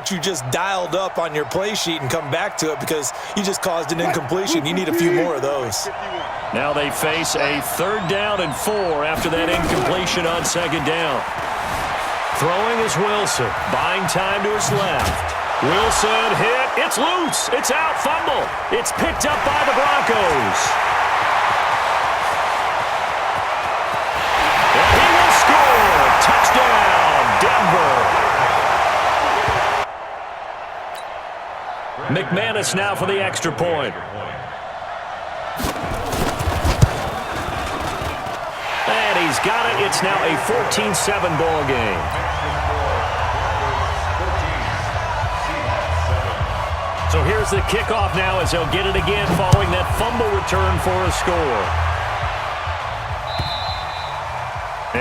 what you just dialed up on your play sheet and come back to it because you just caused an incompletion. You need a few more of those. Now they face a 3rd down and 4 after that incompletion on 2nd down. Throwing is Wilson, buying time to his left. Wilson hit. It's loose. It's out. Fumble. It's picked up by the Broncos. And he will score. Touchdown, Denver. McManus now for the extra point. And he's got it. It's now a 14-7 ball game. So here's the kickoff now as they'll get it again following that fumble return for a score.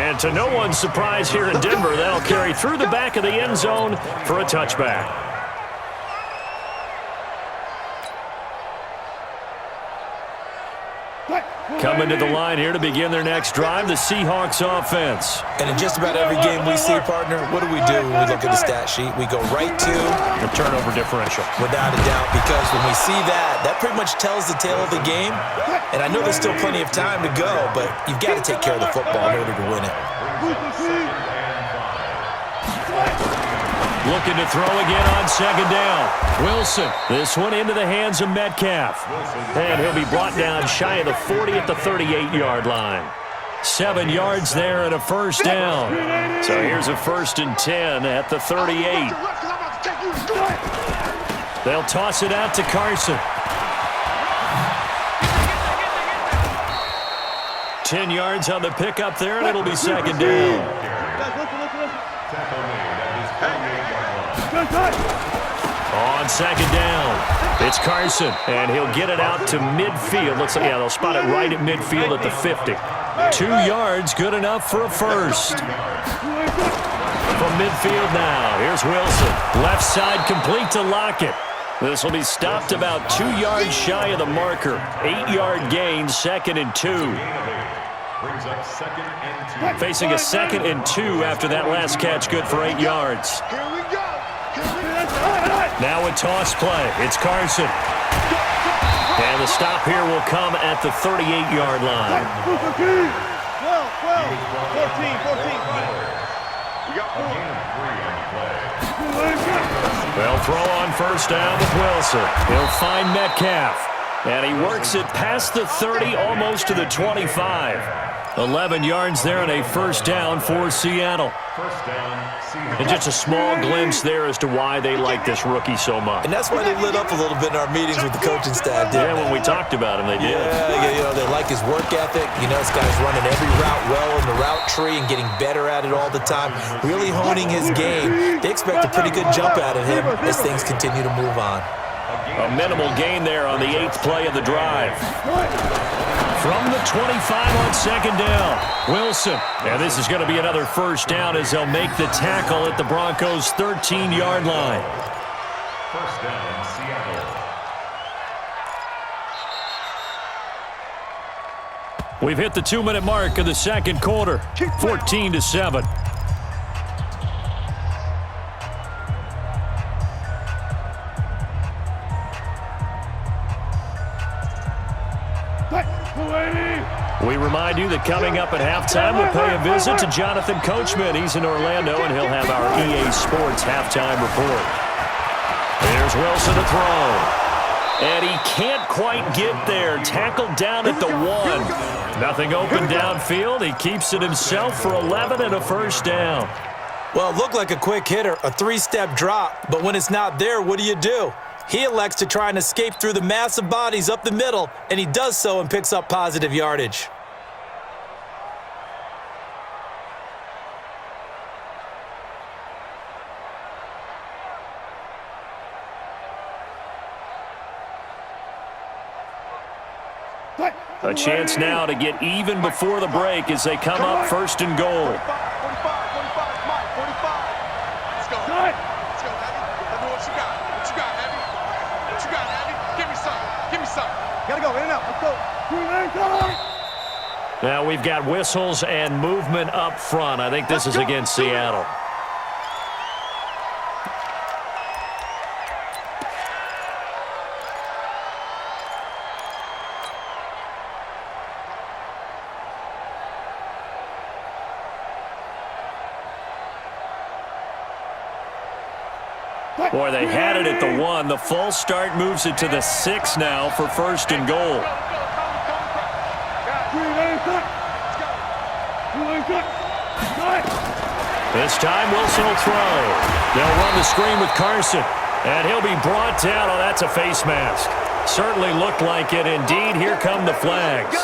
And to no one's surprise here in Denver, that'll carry through the back of the end zone for a touchback. Coming to the line here to begin their next drive, the Seahawks offense. And in just about every game we see, partner, what do we do when we look at the stat sheet? We go right to the turnover differential. Without a doubt, because when we see that, that pretty much tells the tale of the game. And I know there's still plenty of time to go, but you've got to take care of the football in order to win it. Looking to throw again on 2nd down. Wilson. This one into the hands of Metcalf. And he'll be brought down shy of the 40 at the 38-yard line. 7 yards there and a 1st down. So here's a 1st and 10 at the 38. They'll toss it out to Carson. 10 yards on the pickup there, and it'll be 2nd down. On 2nd down, it's Carson, and he'll get it out to midfield. Looks like, yeah, they'll spot it right at midfield at the 50. 2 yards, good enough for a 1st. From midfield now, here's Wilson. Left side complete to Lockett. This will be stopped about 2 yards shy of the marker. 8-yard gain, 2nd and 2. Facing a 2nd and 2 after that last catch, good for 8 yards. Now a toss play. It's Carson. And the stop here will come at the 38-yard line. 14. They'll throw on 1st down with Wilson. He'll find Metcalf. And he works it past the 30, almost to the 25. 11 yards there and a 1st down for Seattle. And just a small glimpse there as to why they like this rookie so much. And that's why they lit up a little bit in our meetings with the coaching staff, didn't they? When we talked about him, they did. Yeah, you know, they like his work ethic. You know, this guy's running every route well in the route tree and getting better at it all the time, really honing his game. They expect a pretty good jump out of him as things continue to move on. A minimal gain there on the 8th play of the drive. From the 25 on 2nd down, Wilson. And this is going to be another 1st down as they'll make the tackle at the Broncos' 13-yard line. 1st down, Seattle. We've hit the 2-minute mark of the 2nd quarter, 14-7. We remind you that coming up at halftime, we'll pay a visit to Jonathan Coachman. He's in Orlando, and he'll have our EA Sports halftime report. There's Wilson to throw. And he can't quite get there. Tackled down at the 1. Nothing open downfield. He keeps it himself for 11 and a 1st down. Well, it looked like a quick hitter, a 3-step drop. But when it's not there, what do? He elects to try and escape through the massive bodies up the middle, and he does so and picks up positive yardage. A chance now to get even before the break as they come up 1st and goal. 45, 45. Let's go. Let's go, Heavy. Let me what you got. What you got, Heavy? What you got, Heavy? Give me something. Give me something. Gotta go. In and out. Let's go. Now we've got whistles and movement up front. I think this is against Seattle. Boy, they had it at the 1. The false start moves it to the 6 now for first and goal. This time Wilson will throw. They'll run the screen with Carson. And he'll be brought down. Oh, that's a face mask. Certainly looked like it. Indeed, here come the flags.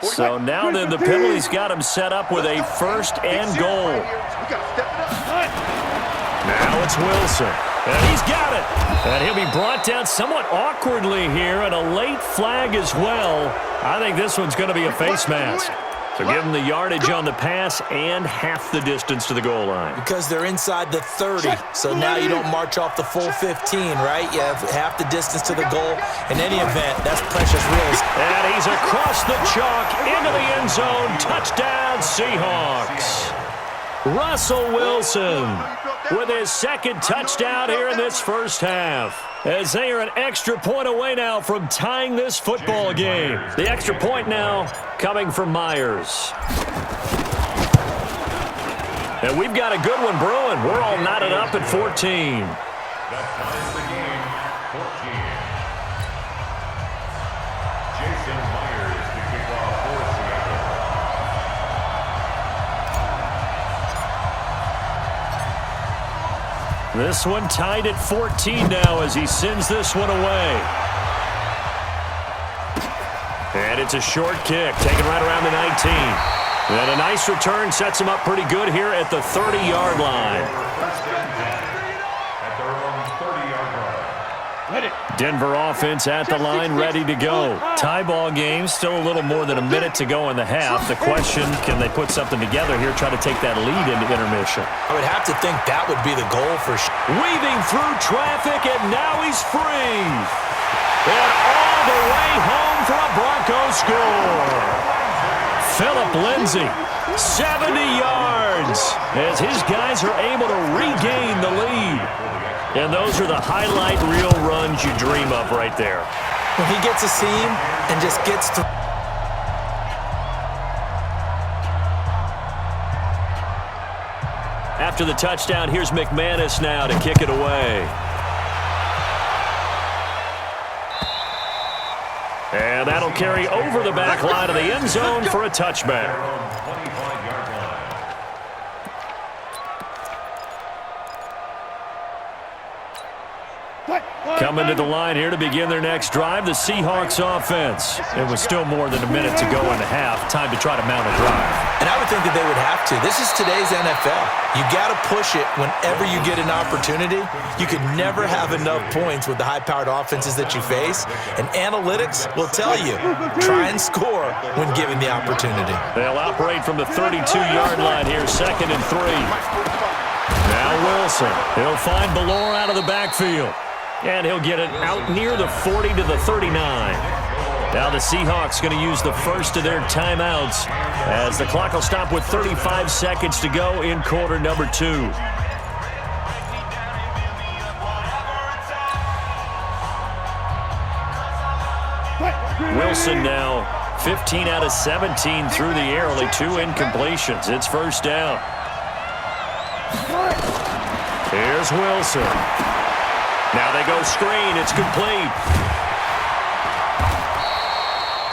So now then the penalty's got him set up with a first and goal. Now it's Wilson. And he's got it. And he'll be brought down somewhat awkwardly here, and a late flag as well. I think this one's going to be a face mask. So give him the yardage on the pass and half the distance to the goal line. Because they're inside the 30, so now you don't march off the full 15, right? You have half the distance to the goal. In any event, that's precious real estate. And he's across the chalk into the end zone. Touchdown, Seahawks. Russell Wilson with his second touchdown here in this first half, as they are an extra point away now from tying this football game. The extra point now coming from Myers. And we've got a good one brewing. We're all knotted up at 14. That ties the game, 14. Jason Myers to kick off for Seattle. This one tied at 14 now as he sends this one away. And it's a short kick, taken right around the 19. And a nice return sets him up pretty good here at the 30-yard line. At their own 30-yard line. Denver offense at the line, ready to go. Tie ball game, still a little more than a minute to go in the half. The question, can they put something together here, try to take that lead into intermission? I would have to think that would be the goal for sure. Weaving through traffic, and now he's free. And all the way home for a Broncos score. Phillip Lindsay, 70 yards, as his guys are able to regain the lead. And those are the highlight reel runs you dream of right there. When he gets a seam and just gets through. After the touchdown, here's McManus now to kick it away. And that'll carry over the back line of the end zone for a touchback. 25-yard line. Coming to the line here to begin their next drive, the Seahawks offense. It was still more than a minute to go in the half. Time to try to mount a drive. And I would think that they would have to. This is today's NFL. You got to push it whenever you get an opportunity. You can never have enough points with the high-powered offenses that you face. And analytics will tell you, try and score when given the opportunity. They'll operate from the 32-yard line here, 2nd and 3. Now Wilson. He'll find Ballore out of the backfield. And he'll get it out near the 40 to the 39. Now the Seahawks going to use the first of their timeouts as the clock will stop with 35 seconds to go in quarter number 2. Wilson now 15 out of 17 through the air, only 2 incompletions. It's first down. Here's Wilson. Now they go screen. It's complete.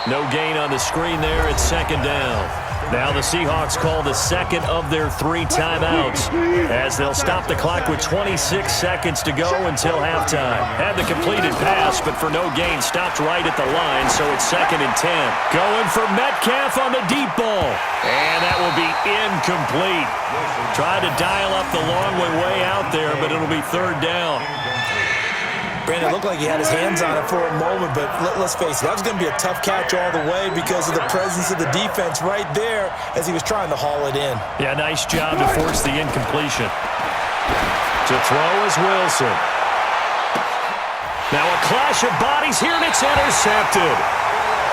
No gain on the screen there. It's 2nd down. Now the Seahawks call the second of their 3 timeouts as they'll stop the clock with 26 seconds to go until halftime. Had the completed pass, but for no gain, stopped right at the line, so it's 2nd and 10. Going for Metcalf on the deep ball. And that will be incomplete. Tried to dial up the long one way out there, but it'll be 3rd down. Brandon, it looked like he had his hands on it for a moment, but let's face it, that was going to be a tough catch all the way because of the presence of the defense right there as he was trying to haul it in. Yeah, nice job to force the incompletion. To throw is Wilson. Now a clash of bodies here, and it's intercepted.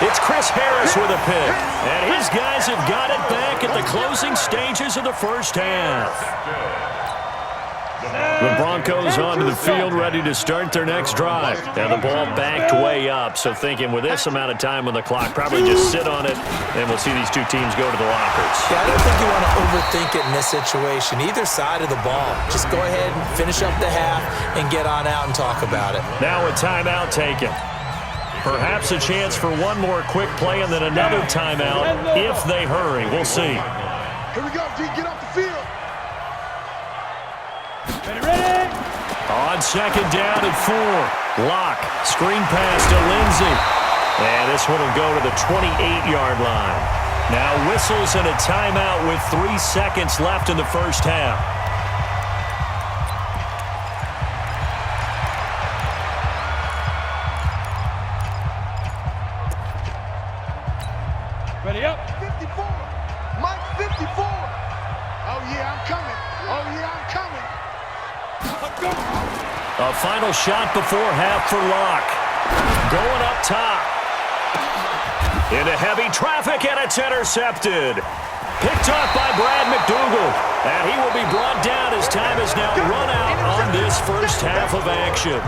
It's Chris Harris with a pick, and his guys have got it back at the closing stages of the first half. The Broncos onto the field, ready to start their next drive. And the ball backed way up, so thinking with this amount of time on the clock, probably just sit on it, and we'll see these two teams go to the lockers. Yeah, I don't think you want to overthink it in this situation. Either side of the ball. Just go ahead and finish up the half and get on out and talk about it. Now a timeout taken. Perhaps a chance for one more quick play and then another timeout if they hurry. We'll see. Here we go, D. Get off the field. Ready? On second down and 4. Lock. Screen pass to Lindsey. And this one will go to the 28-yard line. Now whistles and a timeout with 3 seconds left in the first half. Ready up? 54. Mike, 54. Oh, yeah, I'm coming. Oh, yeah, I'm coming. A final shot before half for Lock. Going up top. Into heavy traffic, and it's intercepted. Picked off by Brad McDougal. And he will be brought down as time is now run out on this first half of action.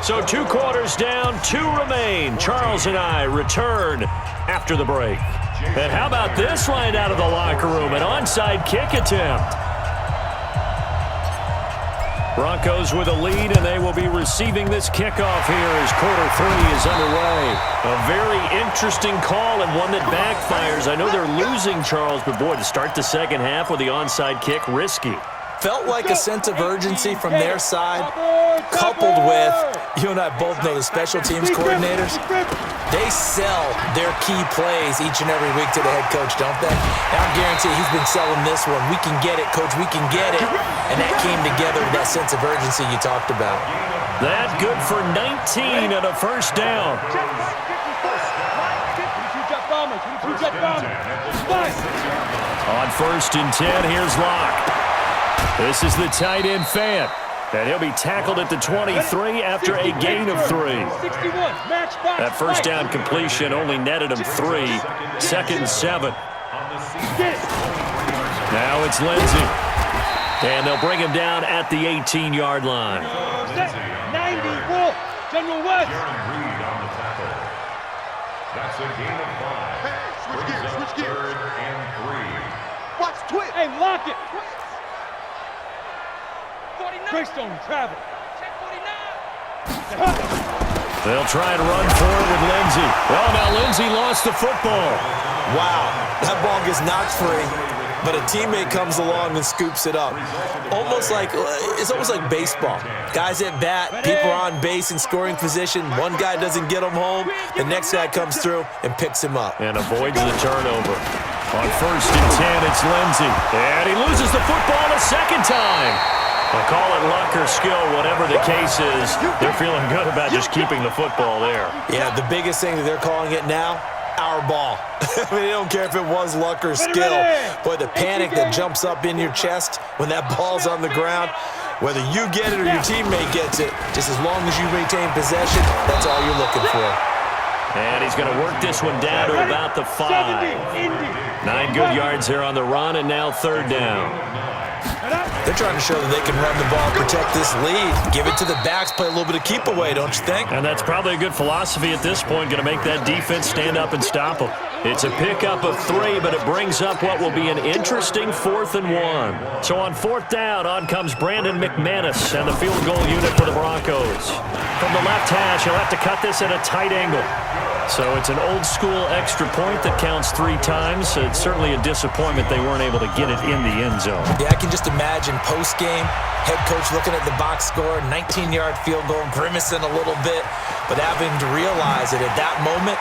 So 2 quarters down, 2 remain. Charles and I return after the break. And how about this line out of the locker room? An onside kick attempt. Broncos with a lead, and they will be receiving this kickoff here as quarter 3 is underway. A very interesting call and one that backfires. I know they're losing, Charles, but boy, to start the second half with the onside kick, risky. Felt like a sense of urgency from their side, coupled with, you and I both know the special teams coordinators, they sell their key plays each and every week to the head coach, don't they? And I guarantee he's been selling this one. We can get it, coach, we can get it. And that came together with that sense of urgency you talked about. That good for 19 and a first down. On first and 10, here's Locke. This is the tight end Fant, and he'll be tackled at the 23 after a gain of 3. That first down completion only netted him 3. Second and 7. Now it's Lindsey, and they'll bring him down at the 18-yard line. 90, Wolf, General West. That's a gain of 5. Hey, switch gears, switch gears. 3rd and 3. Watch twit. Hey, lock it. Greystone travel. They'll try and run forward with Lindsey. Well, now Lindsey lost the football. Wow, that ball gets knocked free, but a teammate comes along and scoops it up. It's almost like baseball. Guys at bat, people are on base in scoring position. One guy doesn't get him home, the next guy comes through and picks him up. And avoids the turnover. On first and 10, it's Lindsey. And he loses the football a second time. I'll call it luck or skill, whatever the case is. They're feeling good about just keeping the football there. Yeah, the biggest thing that they're calling it now, our ball. I mean, they don't care if it was luck or skill. Boy, the panic that jumps up in your chest when that ball's on the ground, whether you get it or your teammate gets it, just as long as you retain possession, that's all you're looking for. And he's going to work this one down to about the 5. 9 good yards there on the run, and now third down. They're trying to show that they can run the ball, protect this lead, give it to the backs, play a little bit of keep away, don't you think? And that's probably a good philosophy at this point, going to make that defense stand up and stop them. It's a pickup of 3, but it brings up what will be an interesting 4th and 1. So on 4th down, on comes Brandon McManus and the field goal unit for the Broncos. From the left hash, he'll have to cut this at a tight angle. So it's an old-school extra point that counts 3 times. It's certainly a disappointment they weren't able to get it in the end zone. Yeah, I can just imagine post-game, head coach looking at the box score, 19-yard field goal, grimacing a little bit, but having to realize that at that moment,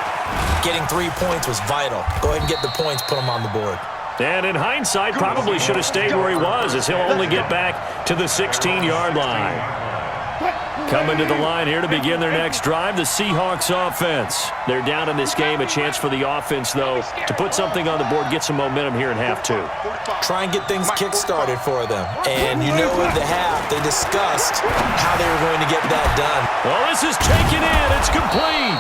getting 3 points was vital. Go ahead and get the points, put them on the board. And in hindsight, probably should have stayed where he was, as he'll only get back to the 16-yard line. Coming to the line here to begin their next drive, the Seahawks offense. They're down in this game. A chance for the offense, though, to put something on the board, get some momentum here in half 2. Try and get things kick-started for them. And you know at the half, they discussed how they were going to get that done. Well, this is taken in. It's complete.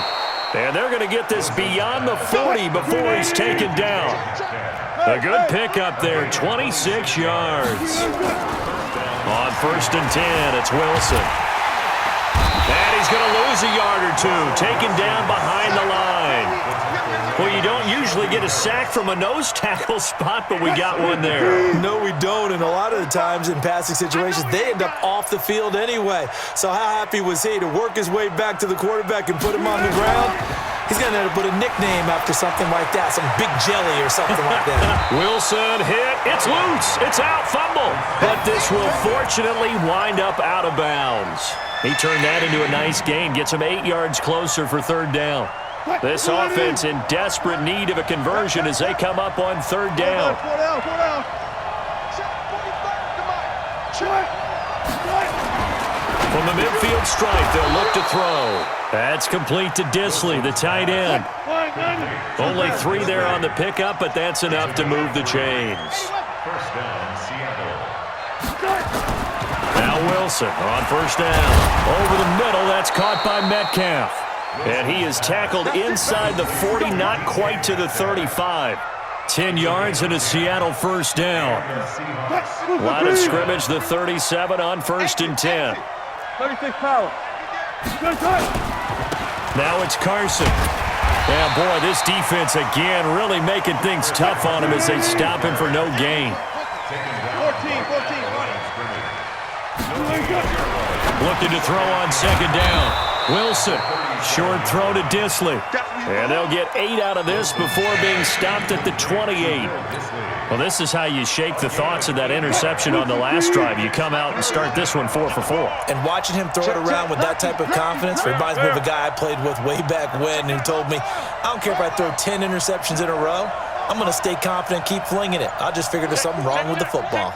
And they're going to get this beyond the 40 before he's taken down. A good pickup there, 26 yards. On 1st and 10, it's Wilson. And he's going to lose a yard or two, taken down behind the line. Well, you don't usually get a sack from a nose tackle spot, but we got one there. No, we don't, and a lot of the times in passing situations, they end up off the field anyway. So how happy was he to work his way back to the quarterback and put him on the ground? He's going to end up with a nickname after something like that, some big jelly or something like that. Wilson hit. It's loose. It's out. Fumble. But this will fortunately wind up out of bounds. He turned that into a nice gain, gets him 8 yards closer for 3rd down. This offense in desperate need of a conversion as they come up on 3rd down. From the midfield stripe, they'll look to throw. That's complete to Disley, the tight end. Only 3 there on the pickup, but that's enough to move the chains. 1st down, Seattle. Now Wilson on 1st down. Over the middle, that's caught by Metcalf. And he is tackled inside the 40, not quite to the 35. 10 yards and a Seattle 1st down. Line of scrimmage, the 37 on 1st and 10. 36 power. Now it's Carson. Yeah, boy, this defense again really making things tough on him as they stop him for no gain. 14. Looking to throw on 2nd down. Wilson, short throw to Disley. And they'll get 8 out of this before being stopped at the 28. Well, this is how you shake the thoughts of that interception on the last drive. You come out and start this one 4 for 4. And watching him throw it around with that type of confidence reminds me of a guy I played with way back when who told me, I don't care if I throw 10 interceptions in a row, I'm going to stay confident, keep flinging it. I just figured there's something wrong with the football.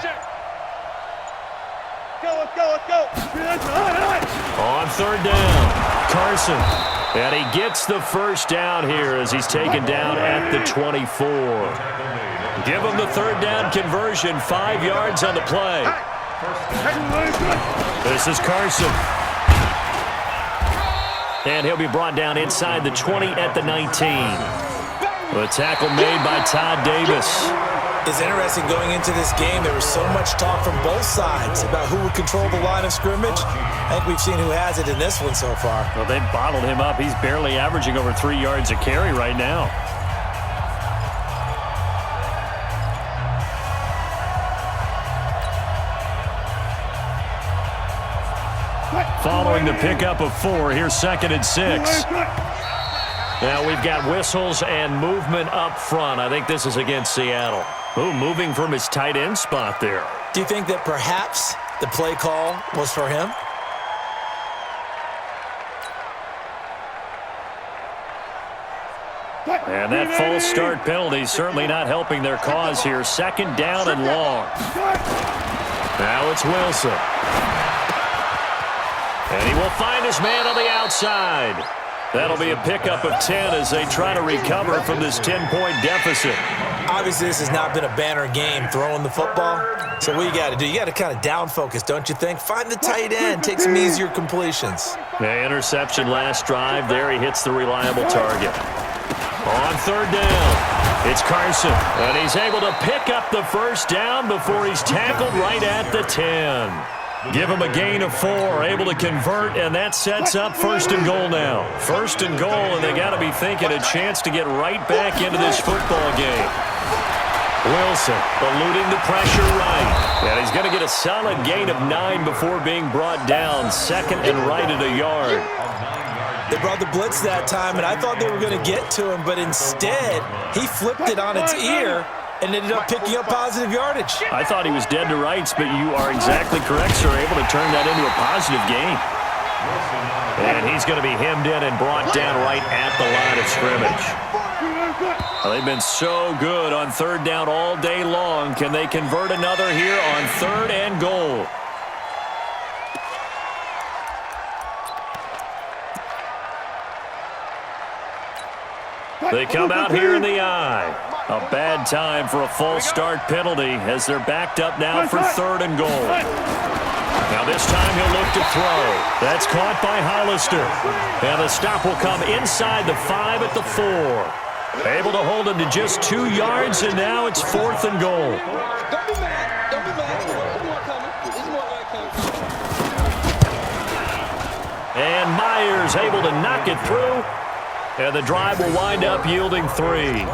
Let's go. On 3rd down, Carson. And he gets the 1st down here as he's taken down at the 24. Give him the 3rd down conversion, 5 yards on the play. This is Carson. And he'll be brought down inside the 20 at the 19. The tackle made by Todd Davis. It's interesting going into this game. There was so much talk from both sides about who would control the line of scrimmage. I think we've seen who has it in this one so far. Well, they've bottled him up. He's barely averaging over 3 yards a carry right now. Following the pickup of 4, here's 2nd and 6. Now we've got whistles and movement up front. I think this is against Seattle. Ooh, moving from his tight end spot there. Do you think that perhaps the play call was for him? And that false start penalty certainly not helping their cause here. 2nd down and long. Now it's Wilson. And he will find his man on the outside. That'll be a pickup of 10 as they try to recover from this 10-point deficit. Obviously, this has not been a banner game throwing the football. So what you got to do, you got to kind of down focus, don't you think? Find the tight end, take some easier completions. The interception last drive. There he hits the reliable target. On 3rd down, it's Carson. And he's able to pick up the 1st down before he's tackled right at the 10. Give him a gain of 4, able to convert, and that sets up 1st and goal now. 1st and goal, and they got to be thinking a chance to get right back into this football game. Wilson eluding the pressure right. And he's going to get a solid gain of 9 before being brought down. 2nd and right at a yard. They brought the blitz that time, and I thought they were going to get to him, but instead, he flipped it on its ear and ended up picking up positive yardage. I thought he was dead to rights, but you are exactly correct, sir. Able to turn that into a positive gain. And he's going to be hemmed in and brought down right at the line of scrimmage. Well, they've been so good on 3rd down all day long. Can they convert another here on 3rd and goal? They come out here in the eye. A bad time for a false start penalty as they're backed up now for 3rd and goal. Now this time he'll look to throw. That's caught by Hollister. And the stop will come inside the 5 at the 4. Able to hold him to just 2 yards, and now it's 4th and goal. Don't be mad. Don't be mad. There's more coming. There's more coming. And Myers able to knock it through. And the drive will wind up yielding 3.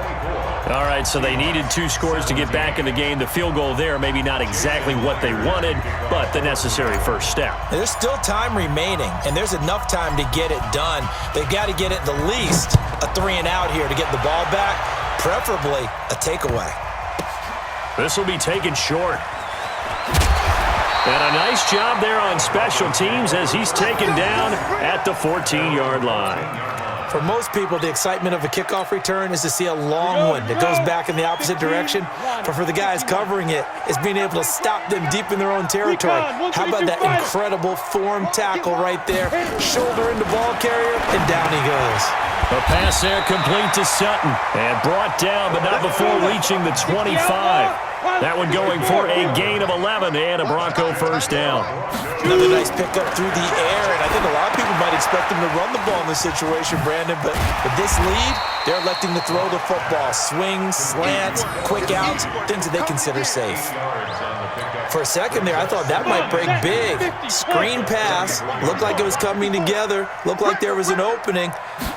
All right, so they needed 2 scores to get back in the game. The field goal there, maybe not exactly what they wanted, but the necessary first step. There's still time remaining, and there's enough time to get it done. They've got to get at the least a 3-and-out here to get the ball back, preferably a takeaway. This will be taken short. And a nice job there on special teams as he's taken down at the 14-yard line. For most people, the excitement of a kickoff return is to see a long one that goes back in the opposite direction. But for the guys covering it, it's being able to stop them deep in their own territory. How about that incredible form tackle right there? Shoulder into ball carrier, and down he goes. A pass there complete to Sutton. And brought down, but not before reaching the 25. That one going for a gain of 11 and a Bronco first down. Another nice pickup through the air, and I think a lot of people might expect them to run the ball in this situation, Brandon, but with this lead, they're electing to throw the football. Swings, slants, quick outs, things that they consider safe. For a second there, I thought that might break big. Screen pass, looked like it was coming together, looked like there was an opening.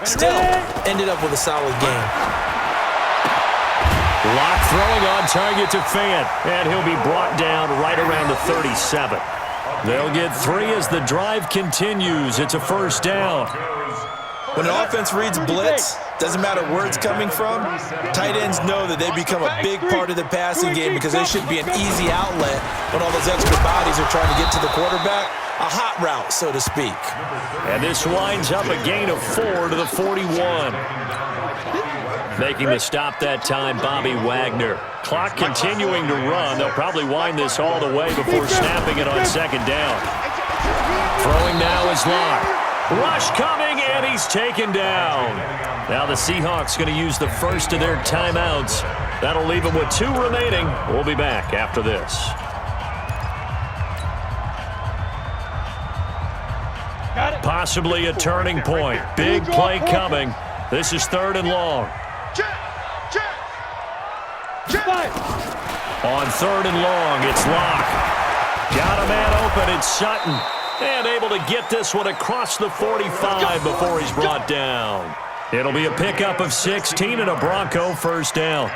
Still, ended up with a solid game. Lock throwing on target to Fant, and he'll be brought down right around the 37. They'll get 3 as the drive continues. It's a first down. When an offense reads blitz, doesn't matter where it's coming from, tight ends know that they become a big part of the passing game because they should be an easy outlet when all those extra bodies are trying to get to the quarterback. A hot route, so to speak. And this winds up a gain of 4 to the 41. Making the stop that time, Bobby Wagner. Clock continuing to run. They'll probably wind this all the way before snapping it on second down. Throwing now is Locke. Rush coming, and he's taken down. Now the Seahawks going to use the first of their timeouts. That'll leave them with 2 remaining. We'll be back after this. Possibly a turning point. Big play coming. This is 3rd and long. On 3rd and long, it's Locke. Got a man open, it's Sutton. And able to get this one across the 45 before he's brought down. It'll be a pickup of 16 and a Bronco first down.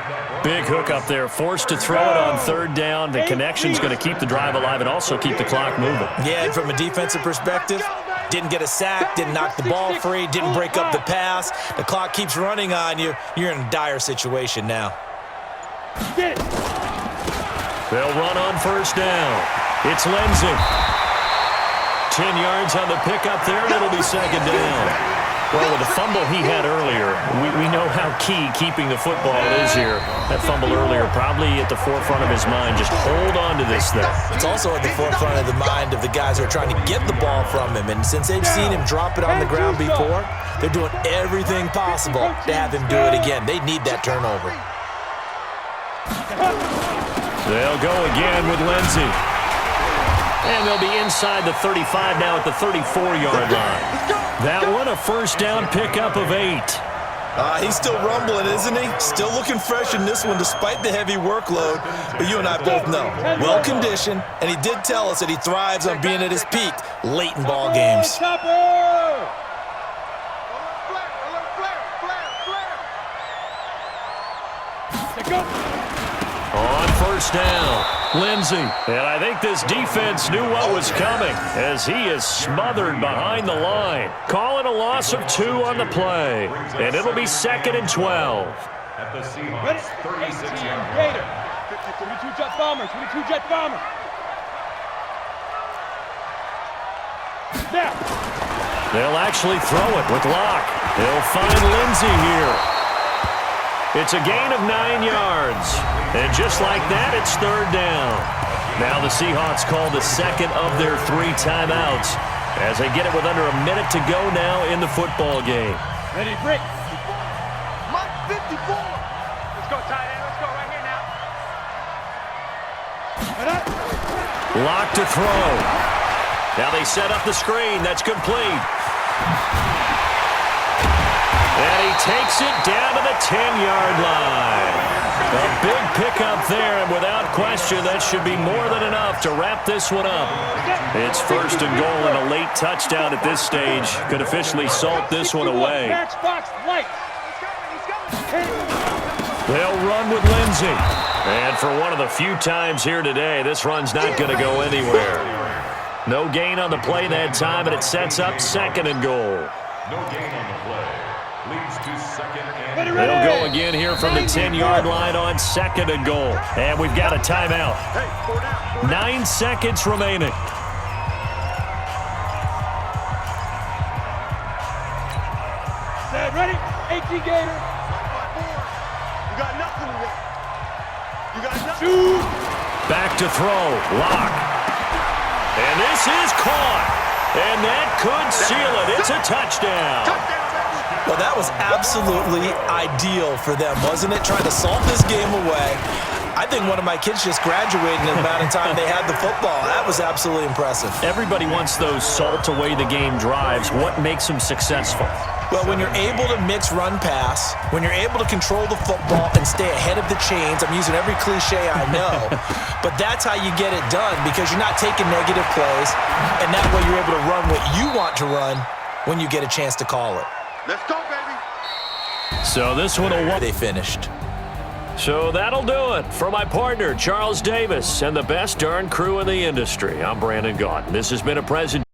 Big hook up there, forced to throw it on 3rd down. The connection's going to keep the drive alive and also keep the clock moving. Yeah, and from a defensive perspective, didn't get a sack, didn't knock the ball free, didn't break up the pass. The clock keeps running on you. You're in a dire situation now. They'll run on first down. It's Lindsey. 10 yards on the pickup there, and it'll be second down. Well, with the fumble he had earlier, we know how key keeping the football is here. That fumble earlier probably at the forefront of his mind. Just hold on to this thing. It's also at the forefront of the mind of the guys who are trying to get the ball from him. And since they've seen him drop it on the ground before, they're doing everything possible to have him do it again. They need that turnover. They'll go again with Lindsey. And they'll be inside the 35 now at the 34-yard line. That one a first down pickup of 8. He's still rumbling, isn't he? Still looking fresh in this one despite the heavy workload. But you and I both know, well-conditioned, and he did tell us that he thrives on being at his peak late in ball games. On first down, Lindsey. And I think this defense knew what was coming as he is smothered behind the line. Calling a loss of 2 on the play. And it'll be 2nd and 12. At the Seahawks, 36-yard line. 22 jet bombers, 22 jet bombers. Now. They'll actually throw it with Locke. They'll find Lindsey here. It's a gain of 9 yards. And just like that, it's 3rd down. Now the Seahawks call the second of their 3 timeouts as they get it with under a minute to go now in the football game. Ready, break. Mike 54. Let's go, tight end. Let's go right here now. Locke to throw. Now they set up the screen. That's complete. And he takes it down to the 10-yard line. A big pickup there, and without question, that should be more than enough to wrap this one up. It's 1st and goal, and a late touchdown at this stage could officially salt this one away. They'll run with Lindsey. And for one of the few times here today, this run's not going to go anywhere. No gain on the play that time, and it sets up 2nd and goal. No gain on the play. Leads to 2nd and They'll go again here from the 10-yard line on 2nd and goal. And we've got a timeout. 9 seconds remaining. Set, ready? 18 gainer. You got nothing with it. You got nothing. Shoot. Back to throw. Lock. And this is caught. And that could seal it. It's a touchdown. Well, that was absolutely ideal for them, wasn't it? Trying to salt this game away. I think one of my kids just graduated in the amount of time they had the football. That was absolutely impressive. Everybody wants those salt away the game drives. What makes them successful? Well, when you're able to mix run-pass, when you're able to control the football and stay ahead of the chains, I'm using every cliche I know, but that's how you get it done because you're not taking negative plays, and that way you're able to run what you want to run when you get a chance to call it. Let's go, baby. So this one will... They finished. So that'll do it. For my partner, Charles Davis, and the best darn crew in the industry, I'm Brandon Gaudin. This has been a presentation.